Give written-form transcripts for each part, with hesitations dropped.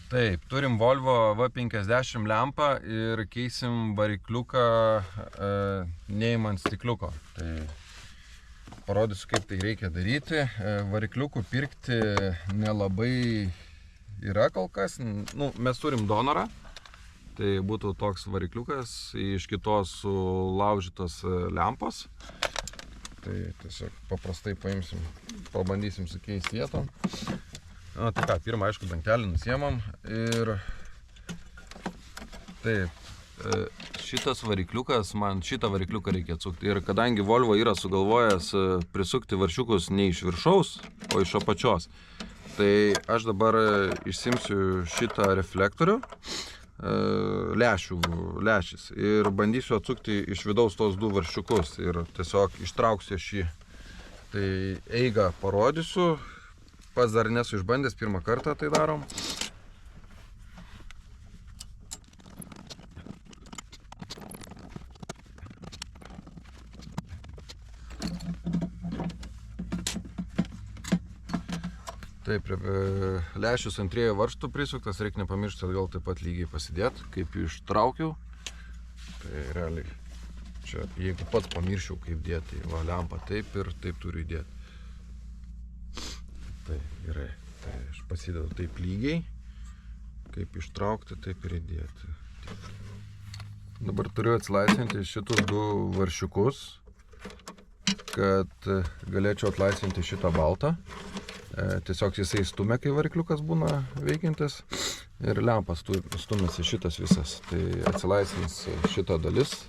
Taip, turim Volvo V50 lempą ir keisim varikliuką neimant stikliuko. Tai parodysiu, kaip tai reikia daryti. Varikliukų pirkti nelabai yra kol kas. Nu, mes turim donorą. Tai būtų toks varikliukas iš kitos sulaužytos lempos. Tai tiesiog paprastai paimsim, pabandysim sukeisti vietom. Na, tai ką, pirmą, aišku, dangtelį nusiemam ir taip, šitas varikliukas, man šitą varikliuką reikia atsukti. Ir kadangi Volvo yra sugalvojęs prisukti varšiukus ne iš viršaus, o iš apačios, tai aš dabar išsimsiu šitą reflektorių, lęšis ir bandysiu atsukti iš vidaus tos du varšiukus ir tiesiog ištrauksiu šį. Tai eigą parodysiu. Pats dar nesu išbandęs, pirmą kartą tai darom. Taip, lęšis ant 3 varžtų prisuktas, reikia nepamiršti atgal taip pat lygiai pasidėti, kaip ištraukiau. Tai realiai, čia jeigu pats pamirščiau kaip dėti, va lempą taip ir taip turiu įdėti. Tai gerai, tai aš pasidedu taip lygiai, kaip ištraukti, taip ir įdėti. Dabar turiu atlaisvinti šitus du varšiukus, kad galėčiau atlaisvinti šitą baltą. Tiesiog jisai stumia, kai varikliukas būna veikiantis ir lempas stumėsi šitas visas. Tai atsilaisvins šitą dalis.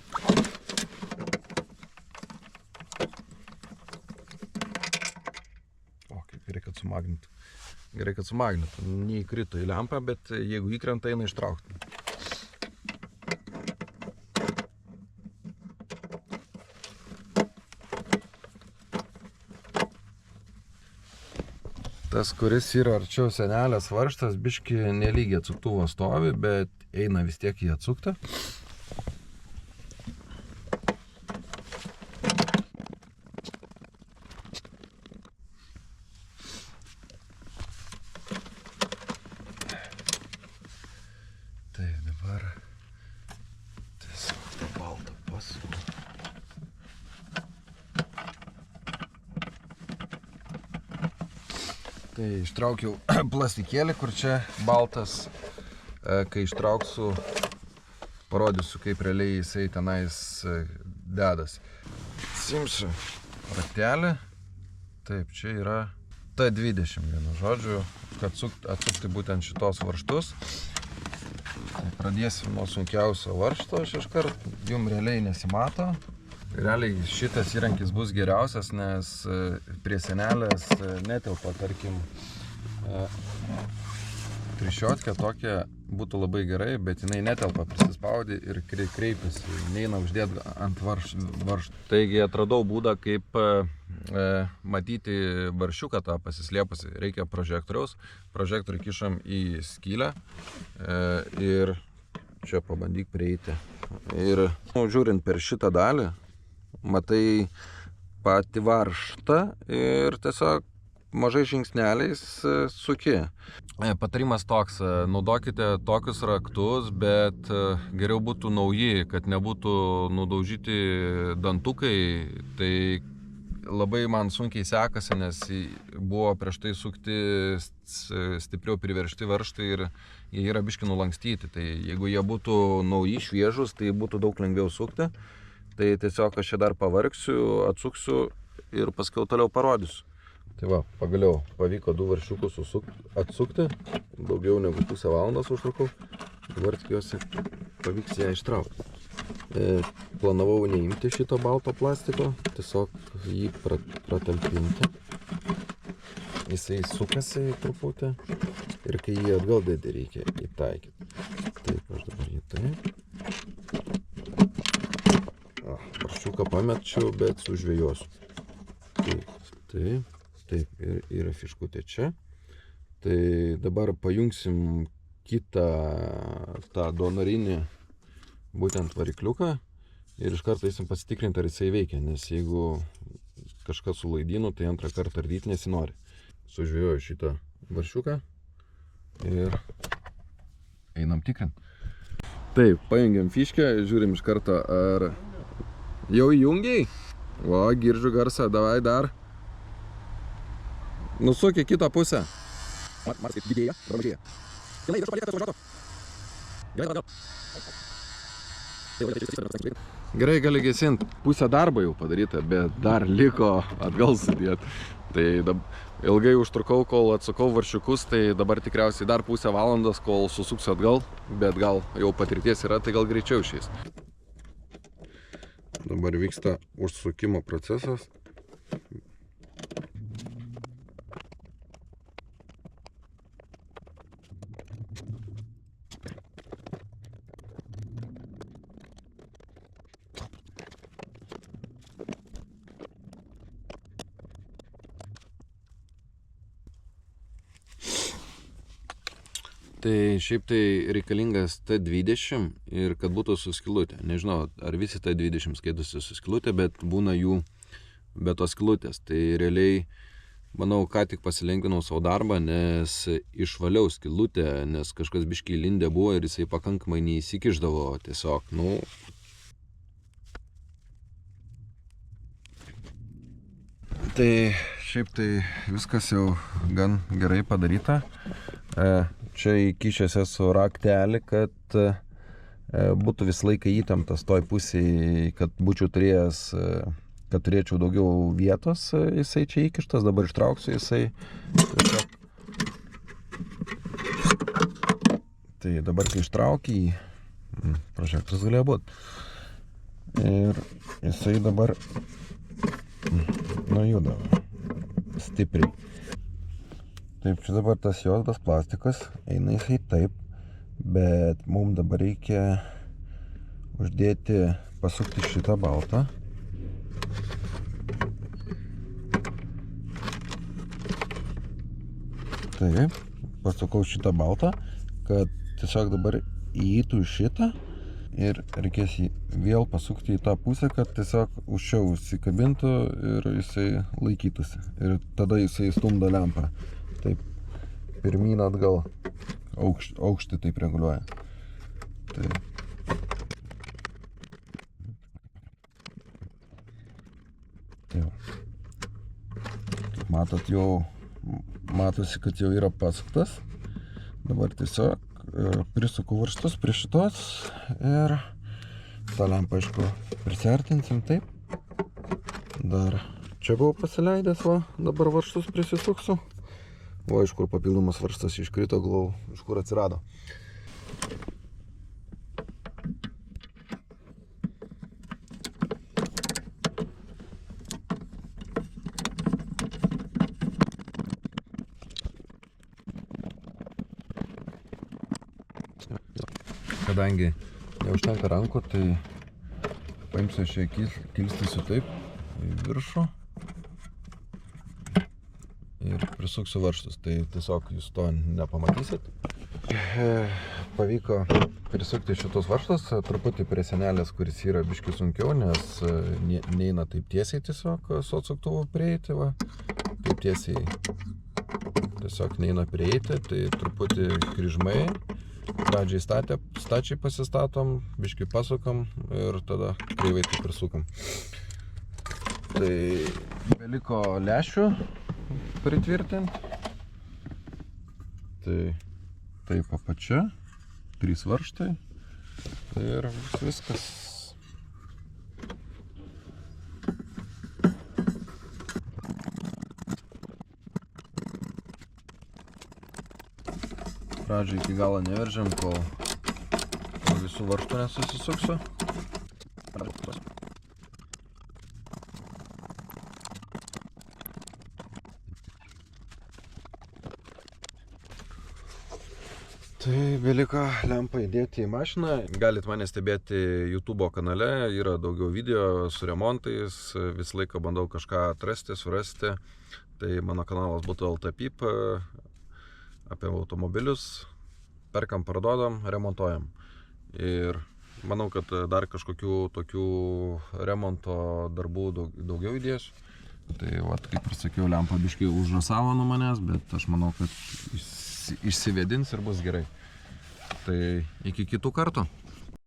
Gerai, kad sumagnitų. Neįkrito į lempą, bet jeigu įkrenta, eina ištraukti. Tas, kuris yra arčiau senelės varžtas, biški nelygiai atsuktuvo stovi, bet eina vis tiek į atsuktą. Tai ištraukiau plastikėlį, kur čia baltas. Kai ištrauksiu, parodysiu, kaip realiai jisai tenais dedas. Simsiu raktelį. Taip, čia yra T20, vienu žodžiu, kad atsukti būtent šitos varžtus. Tai pradėsim nuo sunkiausio varžto, aš iškart, jum realiai nesimato. Realiai šitas įrankis bus geriausias, nes prie senelės netelpa, tarkim, trišiotkę tokia būtų labai gerai, bet jinai netelpa, prisispaudi ir kreipiasi, neina uždėti ant varžtų. Taigi atradau būdą, kaip matyti varšiuką tą pasislėpusi. Reikia prožektoriaus, prožektorių kišam į skylę ir čia pabandyk prieiti. Ir žiūrint per šitą dalį, matai patį varžtą ir tiesiog mažai žingsneliais suki. Patarimas toks, naudokite tokius raktus, bet geriau būtų nauji, kad nebūtų nudaužyti dantukai. Tai labai man sunkiai sekasi, nes buvo prieš tai sukti stipriau priveršti varžtai ir jie yra biški nulankstyti. Tai jeigu jie būtų nauji, šviežus, tai būtų daug lengviau sukti. Tai tiesiog aš čia dar pavargsiu, atsuksiu ir paskiau toliau parodysiu. Tai va, pagaliau pavyko du varšiukus atsukti, daugiau negu pusę valandos užtrukau. Dabar tikiuosi pavyks ją ištraukti. Planavau neimti šito balto plastiko, tiesiog jį pratalpinti. Jisai sukasi truputį ir kai jį atgal dėdį reikia įtaikyti. Taip, aš dabar jį taip. Varšiuką pamečiau, bet sužvejosiu. Taip, ir yra fiškutė čia. Tai dabar pajungsim kitą tą donorinį būtent varikliuką ir iš karto eisim pasitikrinti, ar jisai veikia, nes jeigu kažkas sulaidino, tai antrą kartą ardyti nesinori. Sužvejoju šitą varšiuką ir einam tikrint. Taip, pajungiam fiškę, žiūrim iš karto, ar jau įjungiai? O, girdžiu garsą, davai dar. Nusuk į kitą pusę. Matas kaip didėja, mažėja. Gerai, viršų palieka, kad važiuotų. Gerai, atgal. Gerai, gali gesint. Pusę darbo jau padaryta, bet dar liko atgal sudėti. Tai ilgai užtrukau, kol atsukau varšiukus, tai dabar tikriausiai dar pusę valandos, kol susuksiu atgal, bet gal jau patirties yra, tai gal greičiau išeis. Dabar vyksta užsukimo procesas. Tai šiaip tai reikalingas T20 ir kad būtų su skylutė. Nežinau, ar visi T20 skaitosi su skylutė, bet būna jų be tos skylutės. Tai realiai, manau, ką tik pasilengvinau savo darbą, nes išvaliau skylutę, nes kažkas biškai įlindė buvo ir jisai pakankamai neįsikišdavo tiesiog, Tai šiaip tai viskas jau gan gerai padaryta. Čia įkišęs esu raktelį, kad būtų visą laiką įtemptas toj pusėje, kad būčiau turėjęs, kad turėčiau daugiau vietos, jisai čia įkištas, dabar ištrauksiu jisai. Tai dabar kai ištraukia jį, prožektorius galėjo būt. Ir jisai dabar juda stipriai. Taip, čia dabar tas juodas plastikas, eina jisai taip, bet mums dabar reikia uždėti, pasukti šitą baltą. Taip, pasukau šitą baltą, kad tiesiog dabar įeitų šitą ir reikės jį vėl pasukti į tą pusę, kad tiesiog užčiau užsikabintų ir jisai laikytųsi. Ir tada jisai stumdo lempą. Taip, pirmyn atgal, aukštį taip reguliuoja. Taip. Matot, jau matosi, kad jau yra pasuktas. Dabar tiesiog prisuku varžtus prie šitos ir tą lempą, aišku, prisiartinsim taip. Dar čia buvau pasileidęs, va, dabar varžtus prisisuksiu. O iš kur papildomas varžtas iškrito, galvau, iš kur atsirado. Kadangi neužtenka rankų, tai paimsiu šią kilstysiu taip į viršų. Ir prisuksiu varžtus, tai tiesiog jūs to nepamatysit. Pavyko prisukti šitos varžtus, truputį prie senelės, kuris yra biškiai sunkiau, nes neina taip tiesiai tiesiog su atsuktuvu prieiti, va. Taip tiesiai tiesiog neina prieiti, tai truputį kryžmai. Pradžiai stačiai pasistatom, biškiai pasukam ir tada kreivai taip prisukam. Tai beliko lęšių pritvirtinti. Tai taip apačia, 3 varžtai ir viskas. Pradžiai iki galo neveržiam, kol visų varžtų nesusisuksiu. Tai beliko lempą įdėti į mašiną. Galit mane stebėti YouTube kanale, yra daugiau video su remontais, visą laiką bandau kažką atrasti, surasti. Tai mano kanalas būtų LTPIP, apie automobilius, perkam, parduodam, remontuojam. Ir manau, kad dar kažkokių tokių remonto darbų daugiau įdėsiu. Tai vat, kaip ir sakiau, lempa biškai užrasavo nuo manęs, bet aš manau, kad išsivedins ir bus gerai. Tai iki kitų kartų.